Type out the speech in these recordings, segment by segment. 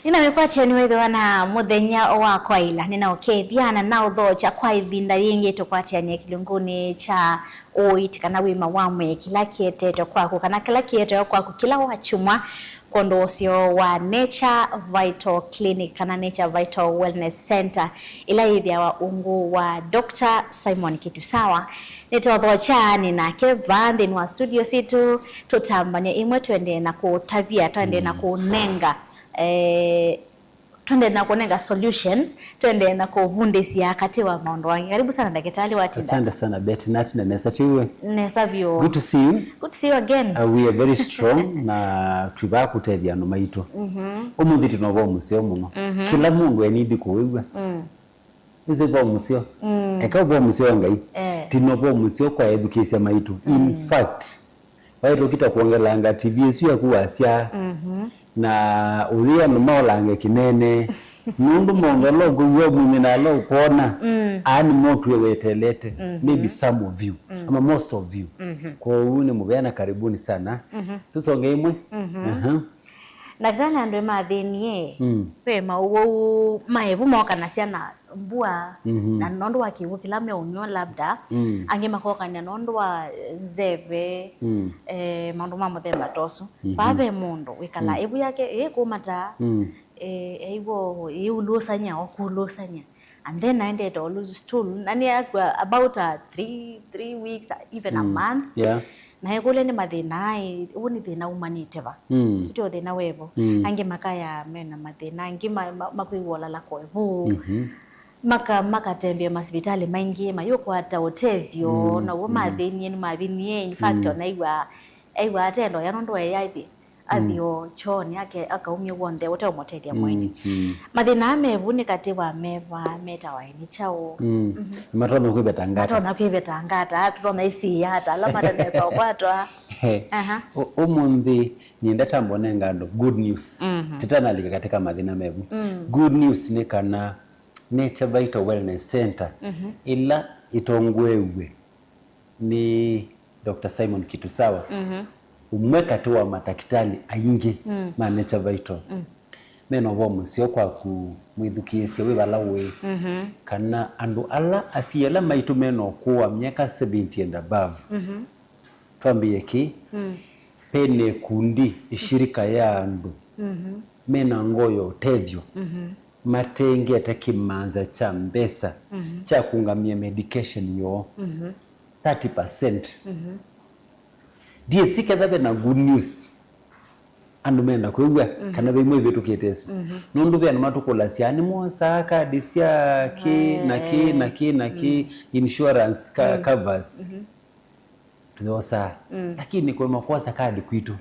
Ninamekuatia niwethe na muthenya wa kwaila ninaokethiana na uthocha kwa ivinda yingi tukwatia nye kilunguni cha oit kana wima wamwe kila kietete kwaku kana kila kietete kwaku kila wachumwa kondo usio wa Nature Vital Clinic kana Nature Vital Wellness Center ila ithia wa ungu wa Dr. Simon Kitusawa nitothocha ninake vandi wa studio situ tutambanye imwe twende na kutavia twende na kunenga twende na kunenga solutions twende na kuvundisia kati wa maondo wangi. Karibu sana daktari Watinda. Asante sana Betty Nat na Nessa Tiwe. Nessa vyo. Good to see you. Good to see you again. We are very strong na tuba kutethia no maito. Umuthi tinovo musio muno. Kila mundu enidi kuigwa. Izo bo musio. Eka bo musio ngai. Tinovo musio kwa education maito. In fact, waito kita kuongelanga TV sio ya kuwasia. Na uthia no maolange kinene mundu mongelo guyo munyina lo kuona ani motu wetelete maybe some of you ama most of you kwa uni mubena karibuni sana tusonge imwe na jana ndo mathenie pema uwo maevu moka na ciana mbua na nondo wa kiwu kila me unyo labda ange makoka na nondo wa nzeve mandu ma muthemba tosu babe mundu wikala ibu yake kumata iwo iulosanya okulosanya and then I ended all lose stool nani about 3 weeks even a month na hekule ni mathina uni thina umanite ba sio thina wevo ange makaya mena mathina ange makwiwola la kwevu maka tembea hospitali maingi mayoko hata otevyo na wo mathini ni mavinie in fact onaigwa atendo yanondo yathi athio choni yake akaumia wonde wote umotedia mwini mathina amevu ni kati wa meva meta wa ni chao matona kwibetangata matona kwibetangata tutona isi hata alama tane kwa kwatwa umundi nyenda tambone ngando good news titanalika katika mathina mevu good news ni kana Nature Vital Wellness Center ila itongwewe ni Dr. Simon Kitusawa umwe kati wa matakitali aingi ma Nature Vital meno bo musio kwa kumwithukisia we balawe kana andu ala asiela maitu meno kuwa miaka 70 and above twambie ki pene kundi ishirika ya andu mena ngoyo tethyo matenge atakimanza cha mbesa cha kungamia medication yo 30% die sikathabe na good news andu menda kwigwa kana bimwe bitu kieteso nundu bya matukola siani mosaka disia ki insurance covers tuosa lakini kwa makosa kadi kwitu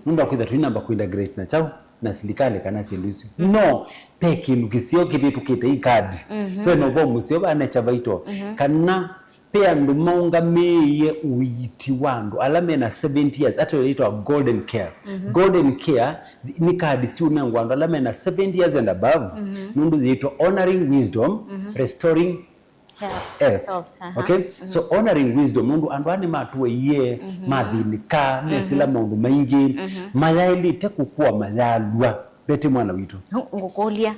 nundu akwitha twinamba kuinda great na chao na silikale kana sindusi no peki nukisio kitu kite ikadi kweno bo musio ba Nature Vital kana pia ndu maunga meye uiti wandu alame na 70 years ato ito golden care golden care ni kadi si unangu wandu alame na 70 years and above nundu ito honoring wisdom restoring health okay so honoring wisdom nundu andu ani matuwe ye mathinika nesila maundu maingi mayaili tekukua mayalwa beti mwana witu ngukolia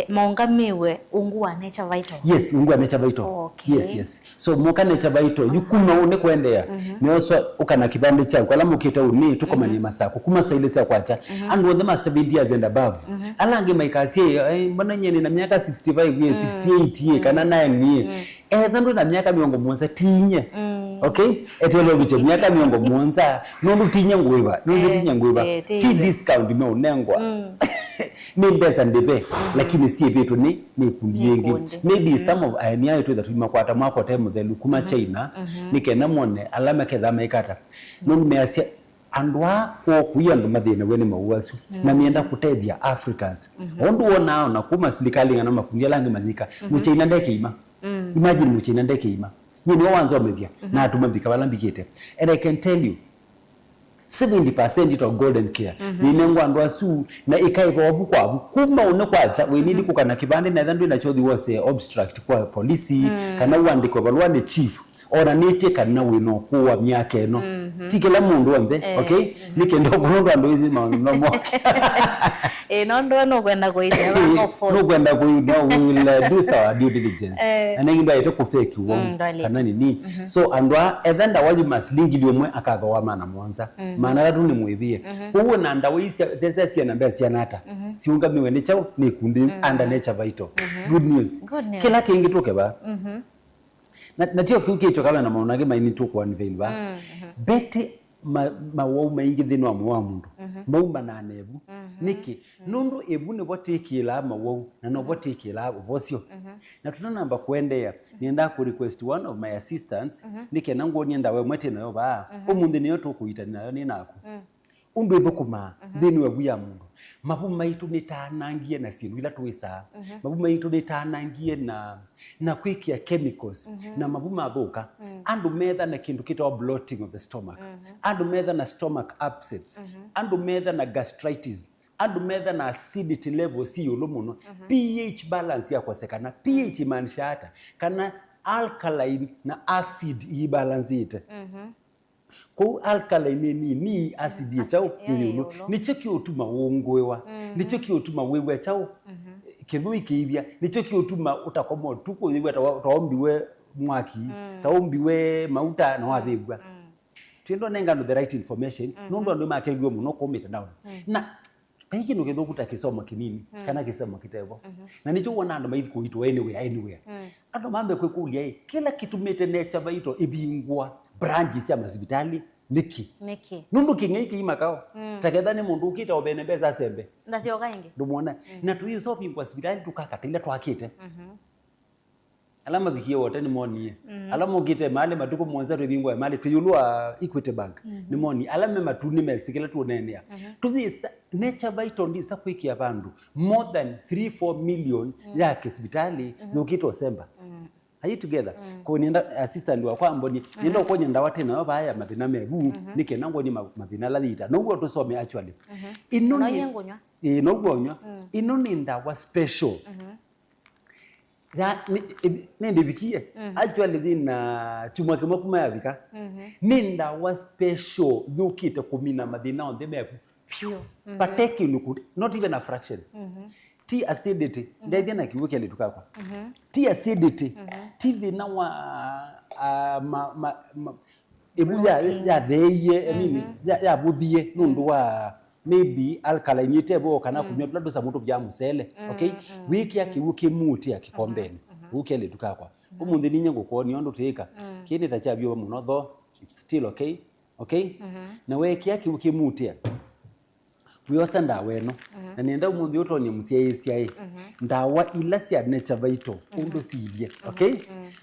maungamiwe ungu wa Nature Vital yes ungu wa Nature Vital yes so muka Nature Vital yukuma une kuendea nioswa ukana kibande cha kwa lamu kita uni tukomanye masako kuma saile sia kwacha and with them 70 years and above alange maikasie mbona nyene na miaka 65 years 68 years kana 9 years thandu na miaka miongo mwanza tinye okay etelo biche miaka miongo mwanza nondu tinye ngwiba ti discount me unengwa mbesa ndebe lakini si vitu ni kundiengi maybe some of ania yetu that makwata mwako temu thelu kuma China nikena mone alama kedha ikata nondu measia andwa ko kuyandu mathina wene mauasu na mienda kutethia Africans ondu wonao na kuma silikali ngana makundi langi mazika muchina ndeke ima imagine muchina ndeke ima nyine wanzo mebia na atumambika balambikite and I can tell you 70% ito golden care ninengwa ndo asu na ikaiva obukwa kuma une kwacha we need kukana kibande na thandu na chodhi wose obstruct kwa polisi kana uandiko balwane chief ona nitie kana wino kuwa myaka eno tikela mundu onthe okay nikendo kundu andu izi no moke no kwenda kuidia no kwenda kuidia will do our due diligence and then ndo ite ku fake won kana nini so andwa ethenda waji maslingilio mwe akathoa mana mwanza mana ratu ni mwithie kuwe na ndawa isi thesi na mbea cianata ciungamiwe ni chao ni kundi under nature vital good news kila kingi tuke ba na tio kiukicho kama na maonage maini tu kwa niveni ba beti mawau maingi thino amwa mundu mauma na nebu niki nundu ebu ne botikila mawau na no botikila bocio na tunanamba kuendea nienda ku request one of my assistants nike nango nienda we mwete nayo ba umunthi niyo tukuita nayo ni naku undu ithukuma thini we buya mundu mabu maitu nitanangie na sindu ila twisa mabu maitu nitanangie na kwikia chemicals na mabu mathuka andu metha na kindu kitwa bloating of the stomach andu metha na stomach upsets andu metha na gastritis andu metha na acidity level si yulu muno pH balance yakosekana pH maanisha hata kana alkaline na acid i balance ite ko alkaline ni acid chao yulu nicho kiotuma wongwewa nicho kiotuma wewe chao kithui kiibia nicho kiotuma utakomo tuko wewe taombiwe mwaki taombiwe mauta na wabegwa twendo nenga no the right information nondo ndo makegwe muno komita down na paiki no getho kutakisoma kinini kana kisema kitevo na nicho wona ndo maithi kuitwa anywhere ando mambe kwekulia kila kitu mete nature baito ibingwa branches ya hospitali niki nundu kingeiki imakao takethani mundu ukita obene beza sembe ndacio kaingi ndumona na tuizo pingwa hospitali tukakatila twakite alama bikie wote ni monie alama ukite mali matuko mwanza twibingwa mali tuyulwa Equity Bank ni moni alama matuni mesikela tunenea tuzi nature vital ndisa kwikia bandu more than 3-4 million ya hospitali ukito semba are you together ko nienda assistant wa kwambo ni nienda ko nyenda wate nayo baya mathina mebu nike nango ni mathina lathita noguo tusome actually ino ni noguo nywa ino ni ndawa special ya ni ndibikie actually thina chuma kimo kuma yabika ni ndawa special yukite kumina mathina on the mebu pateki nuku not even a fraction ti acidity ndaithia na kiuke litukakwa ti acidity ti thina wa ebu ya theye mini ya buthie nundu wa maybe alkaline tebo kana kunywa tulado sa mutu bya musele okay wiki ya kiuke muti ya kikombeni uke litukakwa umunthi ninye ngukoni ondo tika kini tachabyo muno tho it's still okay na weki ya kiuke muti ya wiyosa ndawa eno na nienda umuthi utonie musiaisia ndawa ila cia nature vital undu silie okay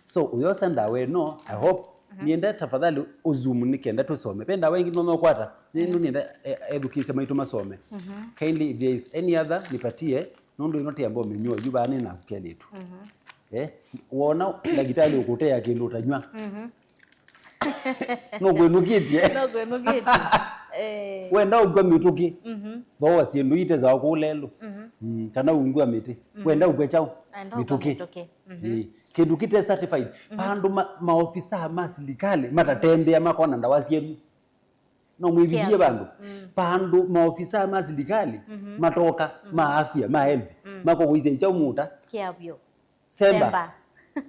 so wiyosa ndawa eno I hope nienda tafadhali uzumu nikenda tusome pe ndawa ingi no kwata nindu nienda education maitu masome kindly if there is any other nipatie nundu inoti ambo menywa jubane na kukelitu wona dagitali ukutea kindu utanywa no gwenugitie wenda ugwa mituki bo sindu ite za kulelo kana ungwa miti wenda ugwe chao mituki kindu kite certified pandu maofisa masilikali matatembea makona ndawa cienu no mwividie bandu pandu maofisa masilikali matoka maafya ma health mako kuise chao muta kiabyo semba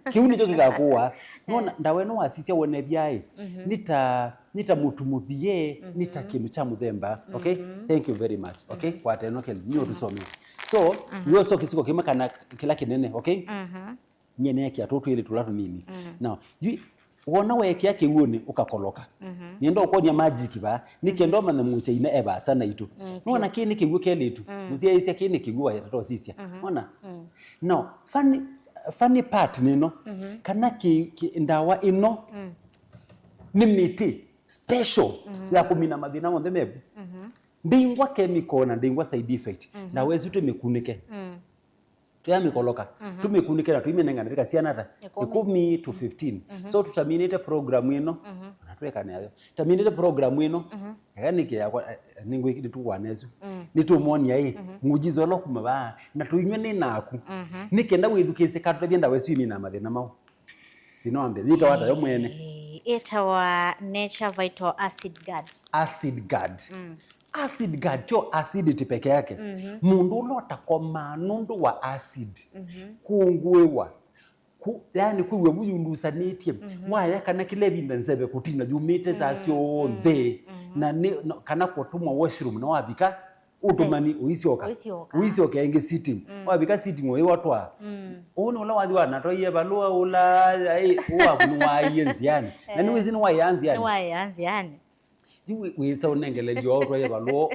kiuni cho kikakuwa nona ndawe no asisia wone byai nita mutumuthie nita kinu cha muthemba okay thank you very much okay kwa teno kel nyo tusome so yo so kisiko kimakana kila kinene okay nyene kia tutu ile tulatu nini now wona weke yake uone ukakoloka niendo ukonya magic ba nikendoma na muche ine eba sana itu nona kini kiguo kelitu musia isia kini kiguo ya tato sisia ona no funny part nino kana ndawa ino ni miti special ya kumina mathina on the mebu ndingwa chemical na ndingwa side effect na wezu tumekunike tuyamikoloka tumekunike na tuimenenga ndika sianata 10 to 15 so tutaminate program ino natweka nayo taminate program ino yakanike yakwa ningo ikidi tukwanezu nitumoni yai mujizo lo kumaba na tuinywe ni naku nikenda withukise katu byenda wesu imi na mathina mau Thinoambia thita wata yo mwene itawa Nature Vital Acid Guard. Acid Guard. Acid Guard cho acidity peke yake. Mundu ulota koma nundu wa acid. Kuungwewa. Yani kuwe muyundusanitye. Waya kana kile bimbenzebe kutina jumite za sio the. Na kana kotuma washroom na wabika utumani uisioka ingi sitting wabika sitting we watwa ono la wadhi wana to ye balua ula ai uwa kunwa yenzi yani nani wizini wa yanzi yani we so nengele lyo to ye balua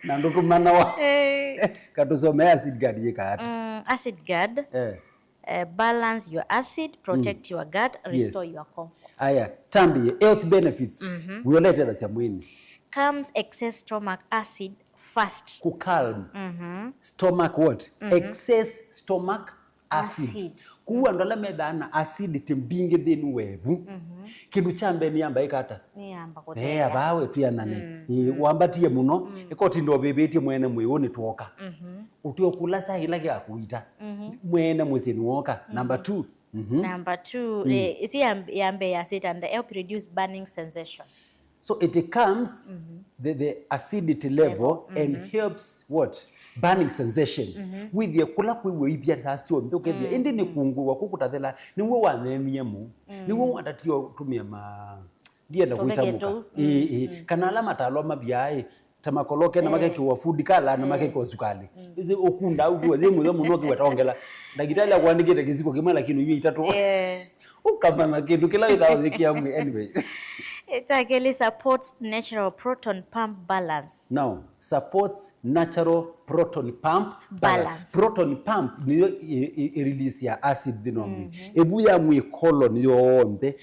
na ndo tumana wa katusomea acid guard yeka acid guard balance your acid, protect your gut, restore your comfort. Aya tambi health benefits we olete da mwini comes excess stomach acid fast ku calm stomach what excess stomach acid kuwa ndola medana acidity mbingi thinu webu kindu chambe ni amba ikata bawe tu yanane wambatie muno ikoti ndo bebetie mwene mwiyoni tuoka utio kula saa ila ya kuita mwene mwezeni woka number 2 number 2 isi yambe ya sit and help reduce burning sensation. So it comes the acidity level and helps what burning sensation with the kula kwe ibia tasio ndokethia indi ni kungwa kukutathela niwe wanemie mu niwe watatio tumia ma ndienda kuita muka kana alama taloma biae tamakoloke na makeke wa food kala na makeke wa sukali izi okunda uwe themu muno kiwetongela ndagitali akuandikite kiziko kimwe lakini yeye itatu ukama na kitu kila idao zikiamwe anyway. It actually supports natural proton pump balance. Now, supports natural proton pump balance. Proton pump niyo release ya acid dinomi. Ebu ya mwi colon yonde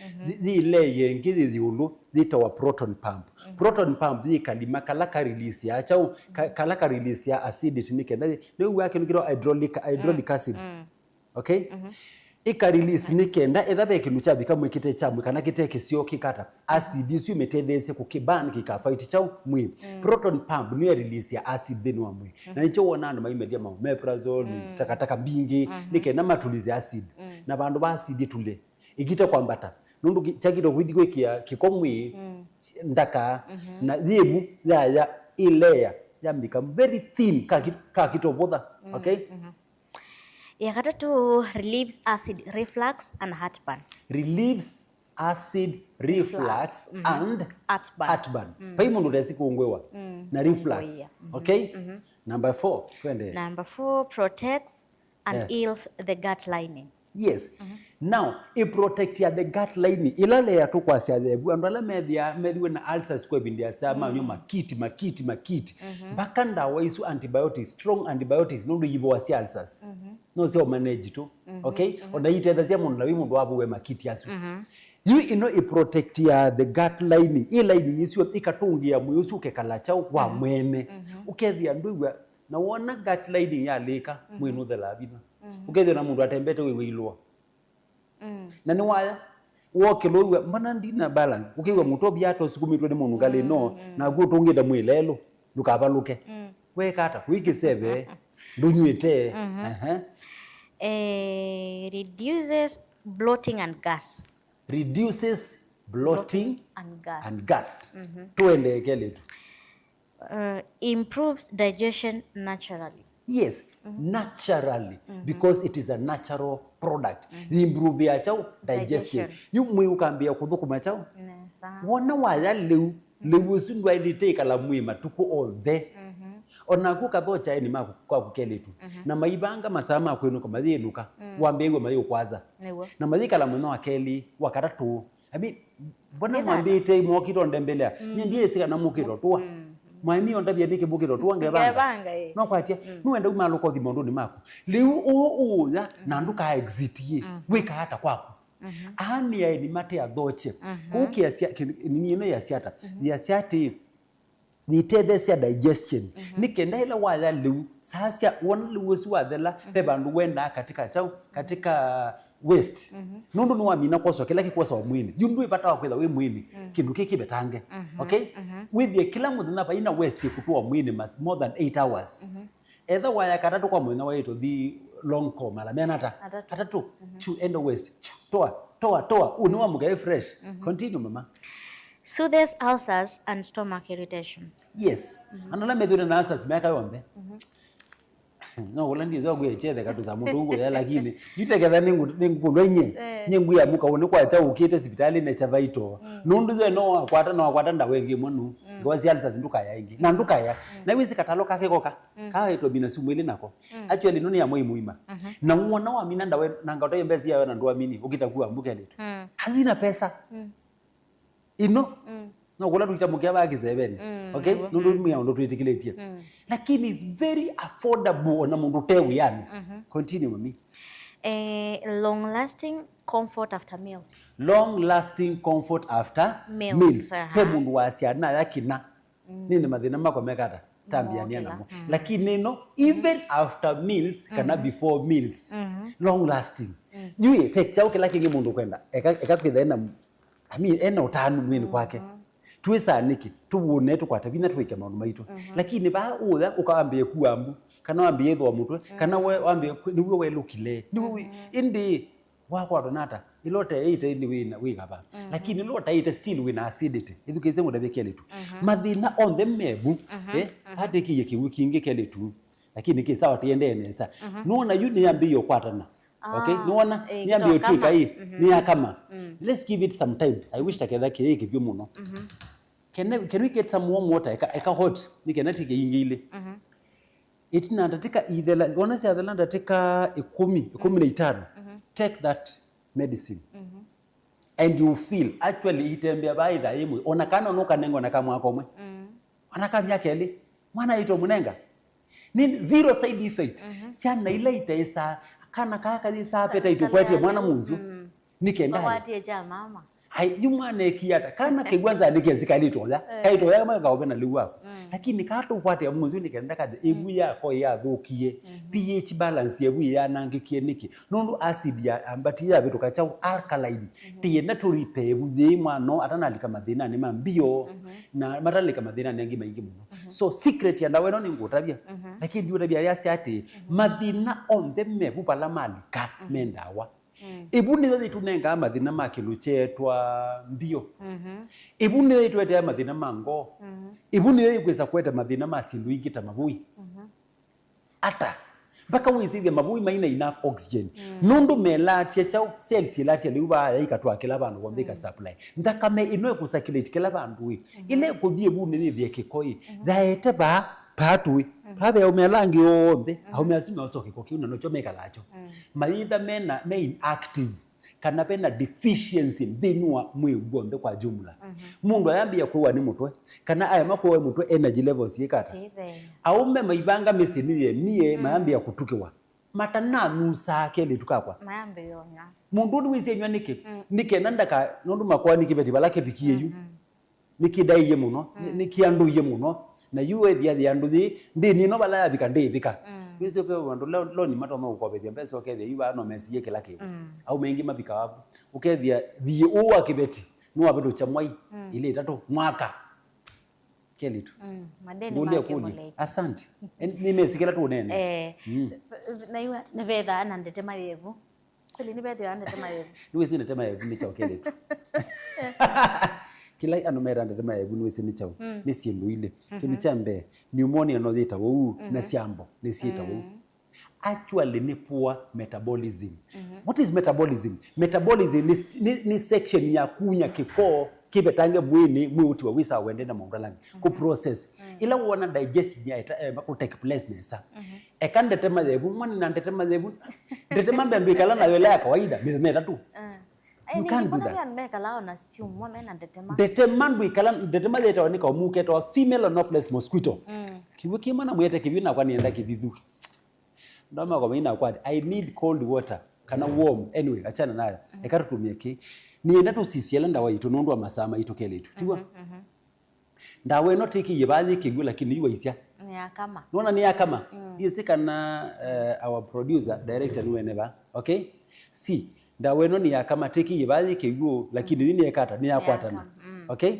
ile yengi diulu dita wa proton pump. Proton pump di kalima kalaka release ya chao kalaka release ya acidity nike na wake nukiro hydraulic acid. Okay? Ika release nikenda ethabe kintu chabika mwikite chamwe kana kite kisio kikata acid isu imetethese kukiban kikafight chao mwi proton pump ni release ya acid thini wa mwi na nicho wona andu maimelia ma omeprazole takataka bingi nikenda matulize acid na bandu ba acid tule igita kwambata nundu chakito kwithikwe kikomwi ndaka na thibu ya layer ya become very thin ka kitobotha okay. Ya katatu relieves acid reflux and heartburn. Relieves acid reflux and heartburn. Pa imo ndo desi kuongwewa na reflux. Okay? Number 4. Twende. Number 4 protects and heals the gut lining. Yes. Now, it protects the gut lining. Ilale ya tu kwa siadebu. Andwala medhiwe na ulcers kwa bindia sama nyo makiti. Bakanda wa isu antibiotics, strong antibiotics, nundu yibo wa si ulcers. No sio manage tu. Okay? Oda yite siya mundu lawi mundu wabu we makiti yasu. You know it protect the gut lining. I lining isu ikatungia muyusu kekala chao wa mwene. Ukethia nduwa na wona gut lining ya leka mwenu the labina. Ukethia na mundu atembete wewe ilua. Na ni waya woke lowe mbona ndina balance ukiwa mutobi ato sikumitwe ni mundu ngale no na gutungida mwilelo lukabaluke weka hata wiki 7 ndunywete reduces bloating and gas. Reduces bloating and gas. Tuendekele tu. Improves digestion naturally. Yes, naturally, because it is a natural product. Improve ya chao digestion. Yu mwi ukambia kuthukuma chao. Wona waya lewu sundwa edite kala mwi matuko all the. Ona kukathocha ni maku kwa kukele tu. Na maibanga masama kwenu kama thinuka. Wambegwe mayo kwaza. Na mazika la muno akeli wakaratu. Abi bona mwambite mwokito ndembelea. Ndiye sika na mukiro tuwa. Mwaimi ondabia nike bukiro tuwangebanga no kwatia nuenda umaluko thimondoni mako liu uya na nduka exitie wika hata kwako ahani ya ni mate ya dhoche kukia nini ya siata ya siati nitethesya digestion nikenda ila wala liu sasa wona liu suwa thela pe bandu wenda katika chao katika waste nundu ni wamina koso kila kikosa wa mwini yundu ipata wa kwetha we mwini kindu kiki betange okay with the kila muthina pa ina waste kutua mwini more than 8 hours either waya katatu kwa mwina wa ito the long call mala mena atatu chu end waste toa unua mga fresh. Continue mama. Soothes ulcers and stomach irritation. Yes. Anala medhura na ulcers meka yombe. No ulandi zo gwechethe katu za mundu ngo lakini yuteketha ningu nyingu ya muka woni kwa cha ukite hospitali ne chavaito nundu zo no akwata nda wengi munu ngozi ulcers nduka ya ingi na nduka ya na wisi katalo kake koka kaito bina sumwili nako actually nuni ya moi muima na uona wa mina ndawe nanga utoyembezi yawe na ndo amini ukitakuwa mbuke letu hazina pesa no kula tukitambukia bagi 7 okay nundu mia ndo tuitikiletie lakini is very affordable na mundu tewi yani continue mami. Long lasting comfort after meals. Long lasting comfort after meals pe mundu wasiana yakina nini mathina mako mekata tambiania namo lakini no even after meals kana before meals long lasting yue pekcha ukilaki mundu kwenda ekakwitha ena utanu mwini kwake twisaniki tubune tukwata bina twike maundu maitu lakini ba utha ukaambie kuambu kana wambie thwa mutwe kana wambie niwe welukile niwe indi wakwa donata ilote ite ni wina ba lakini ilote ite still wina acidity ithukise mudabe keletu mathina on the mebu hade kiye kiwiki ingi keletu lakini kisawa tiende nesa nuona yuni yambio kwatana. Okay, nuona niambie twika hii ni akama let's give it some time. I wish taketha kile kibyo muno can we get some warm water eka hot nikenati ke ingile itina ndatika either wanasi adhala ndatika 15 take that medicine and you feel actually itembea baidha imwe onakana no kanengo na kamwa komwe anakamya kele mwana ito munenga ni zero side effect siana ile itaisa kana kaka ni sapeta itukwete mwana munzu nikenda watie ja mama hai yumane kiata kana kigwanza nikezikalitwa kaito ya maka obena liwa lakini kato kwate ya munzu nikenda kaje ebu yako ya thukie pH balance yebu ya nangikie niki nundu acid ya ambati ya bitu kacha alkaline tienda turipe ebu zima no atanalika mathina ni mambio na matalika mathina ni ngima ingi muno so secret ya ndawe no ningutabia lakini ndio tabia ya siati mathina on the mebu pala malika mendawa ibu ni thodi tunenga mathina makilu chetwa mbio ibu ni twete mathina mango ibu ni kweza kweta mathina masindu ingita mabui ata baka wizithia mabui maina enough oxygen nundu melatia chao cells ilatia liuba yaikatwa kila bandu bombika supply ndakame ino kusakilate kila bandu ile kuthie bu ni thie kikoi zaete ba patui pabe umelangi yonde au measima osoke ko kiuna no chomeka lacho maitha mena main active kana pena deficiency ndinwa mwigombe kwa jumla mundu ayambia kuwa ni mutwe kana aya makuwa mutwe energy levels yikata au maibanga mesini ye nie mayambia kutukiwa matana nusa kele tukakwa mayambe yonya mundu wisenywa nike nandaka nondu makwa nikibeti balake bikiye yu nikidai ye muno nikiandu ye muno na yuwe dia anduthi ndini no bala yabika ndibika wizo pe wandu lo ni matoma ukobethia pesa okethia yuba no mesiye kila kitu au mengi mabika wapo ukethia thie uwa kibeti no wabedo chamwai ile tatu mwaka kelitu madeni makimole asante nimesikira tu nene na yuwa nevetha na ndetema yevu kweli nivetha ndetema yevu niwe sina tema yevu ni chokeletu kila anomera ndetema yevu niwe sina chao ni siendu ile kini chambe pneumonia no thita wo na siambo ni sita wo actually ni poor metabolism. What is metabolism? Metabolism ni section ya kunya kiko kibetange mwini mwiuti wa wisa wende na maungalangi ku process ila wana digestion ya ku take place nesa ekande tema zebu mwani na ndetema zebu ndetema mbembe kala na wele ya kawaida meza tu you can't do that ndetema zeta wanika omuke to female anopheles mosquito kiwiki mana mwete kibina kwa nienda kibithu ndama kwa ina kwa I need cold water kana warm anyway achana nayo ekatutumie ki nienda tu sisiela ndawa itu nondwa masama itokele itu tiwa ndawe no tiki yibathi kigwe lakini yuwa isya ni akama nona ni akama yesi kana our producer director ni weneva okay si ndawe no ni akama tiki yibathi kigwe lakini ni ekata ni akwatana okay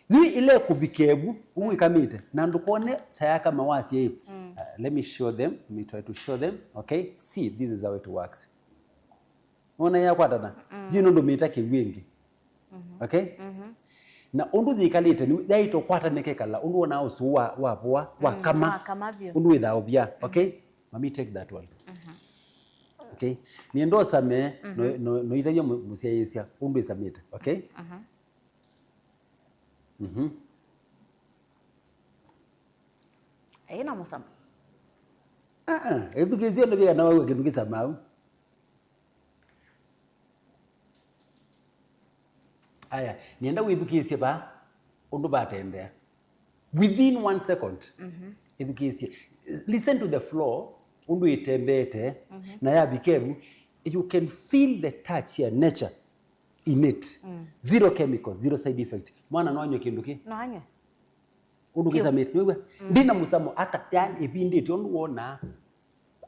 Zui ile kubikebu uikamite na ndukone tayaka mawasi let me show them, let me try to show them. Okay, see, this is how it works. ona ya kwatana yino ndo mita ke wingi okay na undu thikalite ni yaito kwatanike kala undu ona usu wa kama undu without bia okay mami take that one okay ni ndo same no itayo musia yesia undu isamite okay ina musama edukizio ndo bia na wewe kinukisa mau aya nienda withukisie ba undu batendea within 1 second edukisie listen to the flow undu itembete na ya bikebu you can feel the touch ya nature in it zero chemicals zero side effect mwana nwanyo kinduki nwanyo undu kisamete wewe ndina musamo hata yani ibindi tiondu wona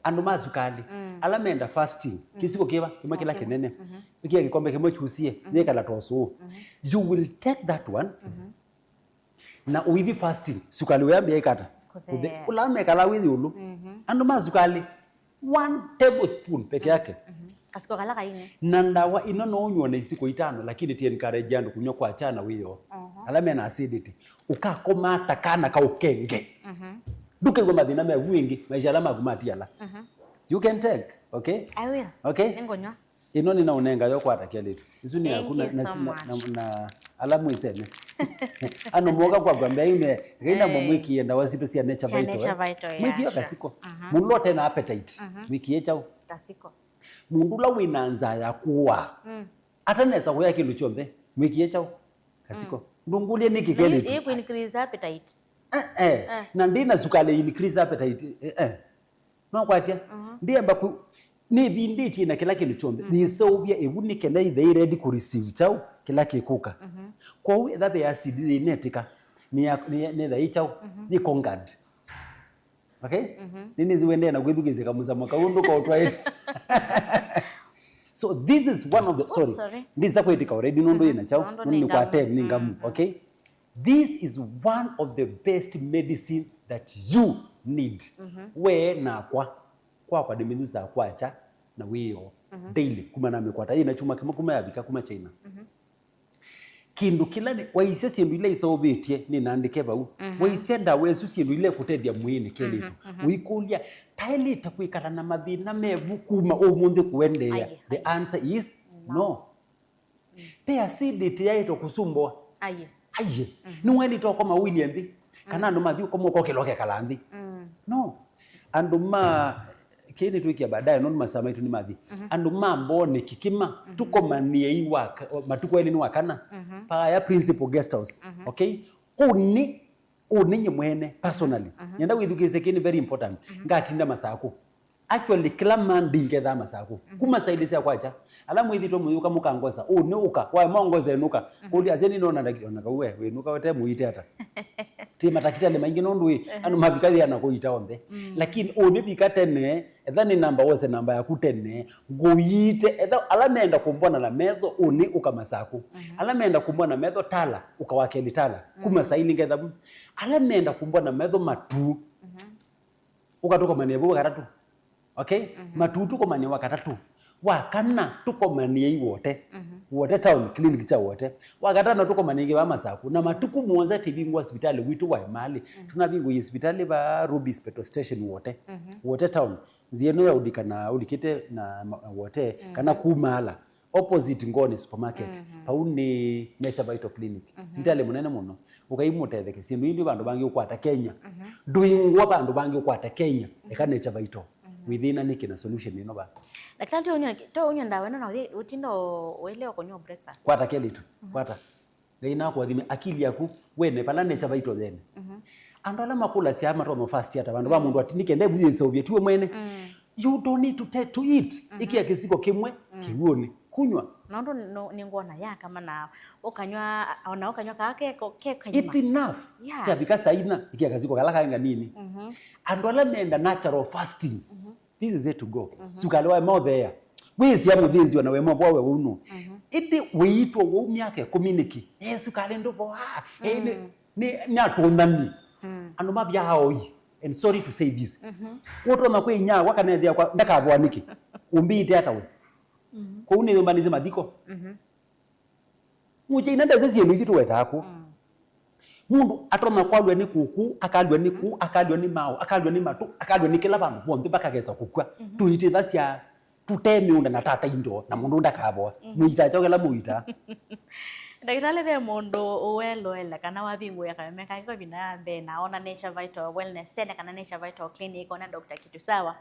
andu mazukali alamenda fasting kisiko kiba kima kila kinene ikia kikombe kimo chusie nekala tosu you will take that one na uithi fasting sukali weambia ikata ulame kala withi ulu andu mazukali 1 tablespoon peke yake kasiko kala kaine na ndawa inono unywa na isiko 5 lakini tie encourage andu kunywa kwa chana wiyo alamena acidity ukakomata kana ka ukenge duke kwa madina me wingi maisha lama kumatiala you can take okay I will okay ngonywa ino nina unenga yo kwata keletu isu ni hakuna na alamu iseme ano moga kwa gwambia ime reina momwiki enda wazito sia nature vital mwiki yo kasiko mundu tena appetite wiki yecha kasiko mundu la winanza ya kuwa ataneza kuya kindu chombe mwiki yecha kasiko ndungulie niki keletu iko increase appetite na ndina sukale increase appetite no kwatia ndiamba ku ni binditi na kila kindu chombe nisovia ebunike na they ready ku receive chao kila kikuka kwa we that be acid inetika ni the chao ni conquered okay nini ziwende na gwithugize kamuza mwaka undu kwa twice so this is one of the sorry this is kwetika already nondo ina chao ni kwa 10 ni ngamu okay. This is one of the best medicine that you need. We na kwa diminuza kwacha na wiyo daily kuma na mekwata ina chuma kuma yabika kuma China. Kindu kila ni waise sindu ile isobetie ni nandike bau waise nda wesu sindu ile kutethia mwini kelitu wikulia taili takwikala na mathina mevu kuma omunde kuendea. The answer is no. Pe acidity yaito kusumbwa aye ni wendi to koma William bi kana ndo mathi uko moko keloke kalambi no anduma kini tuikia baadaye non masama itu ni mathi anduma mbone kikima tukomanie iwa matuko eli ni wakana pa ya principal guest house okay uni nyemwene personally nyenda withukise kini very important ngatinda masaku actually kila man dingetha masaku kuma saidi cia kwacha ala mwithito muyuka mukangoza uni uka wa mongoze nuka uli azeni nona ndakionaka we nuka wote muite hata ti matakitale maingi nondu anu mabikathi ana kuita onde lakini uni bikatene ethani namba wose namba ya kutene nguite etha ala menda kumbona na metho uni uka masaku ala menda kumbona metho tala ukawakeli tala kuma saili ngetha ala menda kumbona metho matu ukatoka manebu karatu. Okay? Matutu komani wakatatu. Wakana tukomani wote. Wote town clinic cha wote. Wakatana tukomani ngewa masaku. Na matuku muonza tibingwa hospitali witu wa imali. Tunabingu hospitali ba Ruby Petrol Station wote. Wote town. Zieno ya udikite na wote. Kana kumala. Opposite Ngoni supermarket. Pauni Nature Vital Clinic. Hospitali munene muno. Ukaimutetheke. Sindu indi bandu bangi ukwata Kenya. Duingwa bandu bangi ukwata Kenya. Eka Nature Vital. Within any kina solution ino ba. Daktari onyo ndawe na utindo uelewa konyo breakfast. Kwata keli tu. Kwata. Leina kwa dhime akili yaku wene pala Nature Vital then. Andala makula si ama romo fast hata bandu ba mundu atinike ndebu ye Soviet tuwe mwene. You don't need to eat. Iki ya kisiko kimwe kiwoni kunywa. Nondo ni ngona ya kama na okanywa kake kanyuma. It's enough. Yeah. Si abikasa ina iki ya kasiko kalaka nga nini. Andala nenda natural fasting. This is it to go. Sukalewa mo there. Wezi ya mudhizi wana wemo wawe uno. Iti weitwa waumiake community. Sukale ndo po ni atondani. Ando mabia haoi. And sorry to say this. Woto makwe nya wakanethia kwa ndakabwaniki. Umbite hata we. ko une yomanize mathiko muje inenda zezi yenu gitu wetako mundu atroma kwalwe ni kuku akadwe ni ku akadwe ni mao akadwe ni matu akadwe ni kila bantu bonde bakageza kukwa tuite thasya tutemi unda na tata indo na mundu ndakabo muita chokela muita ndagitale ve mundu uwelo kana wabingu yakameka iko bina be naona Nature Vital Wellness Center kana Nature Vital Clinic ona Dr. Kitusawa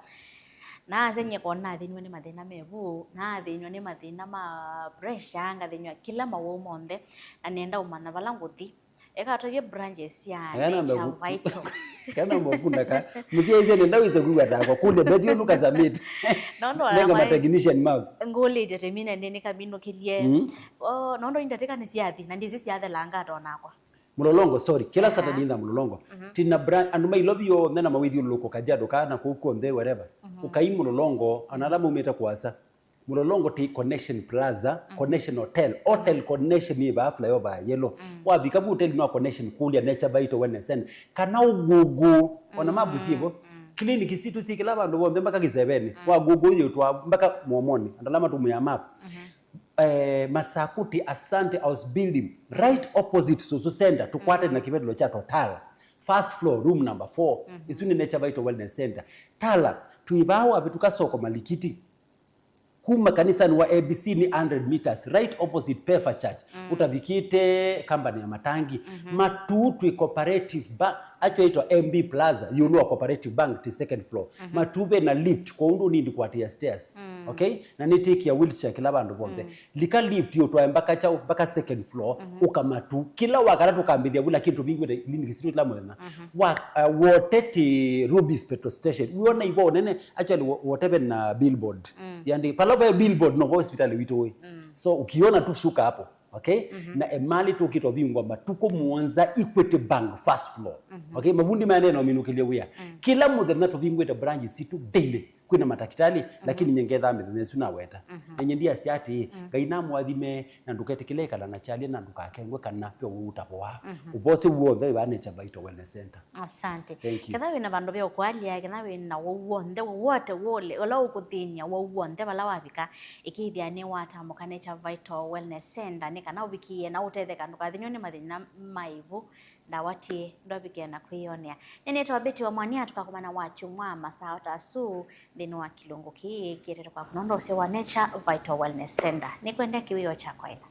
na zenye kona thinywa ni mathina mevu na thinywa ni mathina ma pressure nga thinywa kila mawo monde na nenda umana bala nguthi eka toye branches ya Nature Vital kana mbokunda ka muzieze nenda wize kuwa dako kule betio nuka zamit nenga ma technician map ngoli determine nini kabino kilie nondo indateka ni siathi na ndizi siathe langa tonakwa mulolongo sorry kila Saturday na mulolongo tina brand anduma ilobio nena mawithi loko kajado kana kuko nde whatever ukai mulolongo analamu umeta kuasa mulolongo ti connection plaza connection hotel connection ni ba fly over yellow wabi kabu hotel no connection kulia Nature Vital Wellness Center kana ugugu ona mabusi hivyo clinic situ sikila bandu bonde mpaka kisebeni wagugu yotwa mpaka muomoni andalama tumya map Masakuti Asante House Building right opposite Susu Center tukwate na kivedlo cha Total first floor room number 4 isuni Nature Vital Wellness Center tala tuibawa bituka soko malikiti kuma kanisa ni wa ABC ni 100 meters right opposite Pefa Church utabikite company ya Matangi Matutu Cooperative Bank acho MB Plaza yulua Cooperative Bank to second floor matube na lift kwa undu nindi kwa tia stairs okay na nitiki ya wheelchair kila bandu bonde lika lift yotwa mpaka second floor ukamatu kila wakati tukambithia bula kitu bingwe lini kisitu la mwena woteti Ruby's petrol station uona ibo nene actually whatever na billboard yandi paloba billboard no hospital wito so ukiona tu shuka hapo okay na emali tu kito bingwa matuko muanza Equity Bank first floor okay mabundi maneno minukilia wia kila mudhe to bingwe the branch situ daily kwina matakitali lakini nyengetha mesu na weta enye ndia siati gaina mwathime na nduketikileka na chali na ndukakengwe kana pyo utapoa ubose uothe ba Nature Vital Wellness Center. Asante kana wina bandu byo kwalia kana wina wonthe wote wole ola ukuthinya wonthe bala wabika ikithia ni watamuka Nature Vital Wellness Center ni kana ubikie na utetheka ndukathinyo ni mathina maivu ndawati ndobike na kwionia nene twabeti wa mwania tukakomana wachu mwa masaa tasu thino wa kilungu ki kirero kwa kunondo se wa Nature Vital Wellness Center ni kwenda kiwio cha kwaina